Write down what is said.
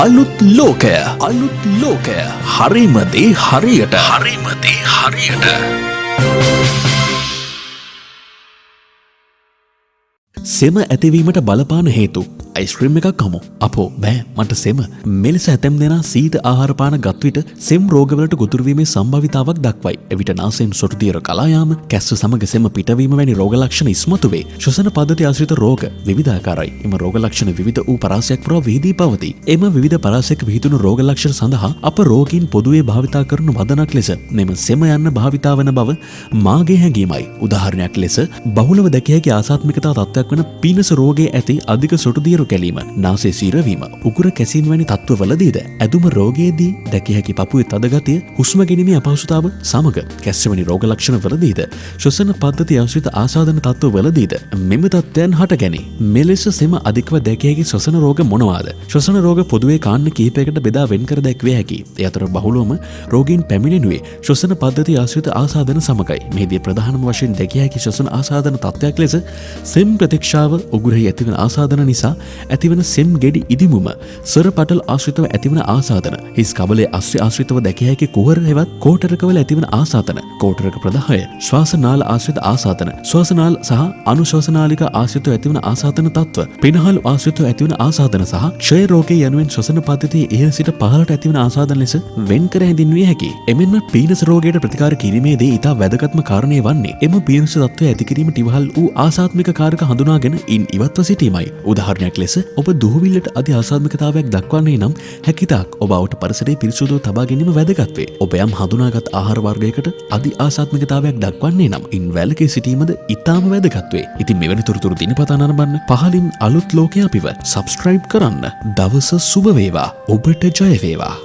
අලුත් ලෝකය හරිම දේ හරියට සෙම ඇතිවීමට බලපාන හේතු අයිස්ක්‍රීම් එකක් කමු. අපෝ බෑ මට සෙම. මෙලෙස ඇතැම් දෙනා සීත ආහාර පාන ගත් විට සෙම් රෝගවලට ගොදුරු වීමේ සම්භාවිතාවක් දක්වයි. එවිට නාසයෙන් සොටු දියර කලා යාම, කැස්ස සමග සෙම පිටවීම වැනි රෝග ලක්ෂණ ඉස්මතු වේ. ශ්වසන පද්ධති ආශ්‍රිත රෝග විවිධාකාරයි. එම රෝග ලක්ෂණ විවිධ වූ පරාසයක් පුරා විහිදී පවතී. එම විවිධ පරාසයක විහිදුණු රෝග ලක්ෂණ සඳහා අප රෝගීන් පොදුවේ භාවිතා කරන වදනක් ලෙස මෙම සෙම යන්න භාවිතා වන බව මාගේ හැඟීමයි. උදාහරණයක් ලෙස බහුලව දැකිය හැකි ආසාත්මිකතා තත්ත්වයක් වන පීනස රෝගයේ ඇති අධික සොටු දියර කැලීම, නාසයේ සීරවීම, උගුර කැසීම වැනි තත්ත්වවලදීද ඇදුම රෝගයේදී දැකිය හැකි පපුවේ තද ගතිය, හුස්ම ගැනීමේ අපහසුතාව සමග කැස්ස වැනි රෝග ලක්ෂණ වලදීද ශ්වසන පද්ධති ආශ්‍රිත ආසාදන තත්ත්වවලදීද මෙම තත්ත්වයන් හටගනී. මෙලෙස සෙම අධිකව දැකිය හැකි ශ්වසන රෝග මොනවාද? ශ්වසන රෝග පොදුවේ කාණ්ඩ කිහිපයකට බෙදා වෙන් කර දැක්විය හැකියි. ඒ අතර බහුලවම රෝගීන් පැමිණෙනුයේ ශ්වසන පද්ධති ආශ්‍රිත ආසාදන සමගයි. මෙහිදී ප්‍රධානම වශයෙන් දැකිය හැකි ශ්වසන ආසාදන තත්ත්වයක් ලෙස සෙම් ප්‍රතික්ෂාව, උගුරෙහි ඇතිවන ආසාදන නිසා ඇතිවන සෙම් ගෙඩි ඉදිමුම, සර පටල් ආශ්‍රිතව ඇතිවන ආසාදන, හිස් කබලේ අස්්‍ය ආශ්‍රිතව දැකිය හැකි කුහර හෙවත් කෝටරකවල ඇතිවන ආසාදන, කෝටරක ප්‍රදාහය, ශ්වාසනාල ආශ්‍රිත ආසාදන, ශ්වාසනාල සහ අනුශ්වාසනාලික ආශ්‍රිතව ඇතිවන ආසාදන තත්ත්ව, පිනහල් ආශ්‍රිතව ඇතිවන ආසාදන සහ ක්ෂය රෝගයේ යනුවෙන් ශ්වසන පද්ධතියේ ඉහළ සිට පහළට ඇතිවන ආසාදන ලෙස වෙන් කර හැඳින්විය හැකියි. එමෙන්ම පීනස රෝගයට ප්‍රතිකාර කිරීමේදී ඉතා වැදගත්ම කාරණය වන්නේ එම පීනස තත්ත්වය ඇති කිරීමට ඉවහල් වූ ආසාත්මික කාරක හඳුනාගෙන ඉන් ඉවත්ව සිටීමයි. උදාහරණයක් ලෙස ඔබ දුහවිල්ලට අධි ආසාත්මිකතාවයක් දක්වන්නේ නම් හැකිතාක් ඔබ අවට පරිසරයේ පිරිසුදුව තබා ගැනීම වැදගත් වේ. ඔබ යම් හඳුනාගත් ආහාර වර්ගයකට අධි ආසාත්මිකතාවයක් දක්වන්නේ නම් ඉන් වැළකී සිටීමද ඉතාම වැදගත් වේ. ඉතින් මෙවැනි තොරතුරු දිනපතා නරඹන්න පහලින් අලුත් ලෝකය අපිව සබ්ස්ක්‍රයිබ් කරන්න. දවස සුබ වේවා. ඔබට ජය වේවා.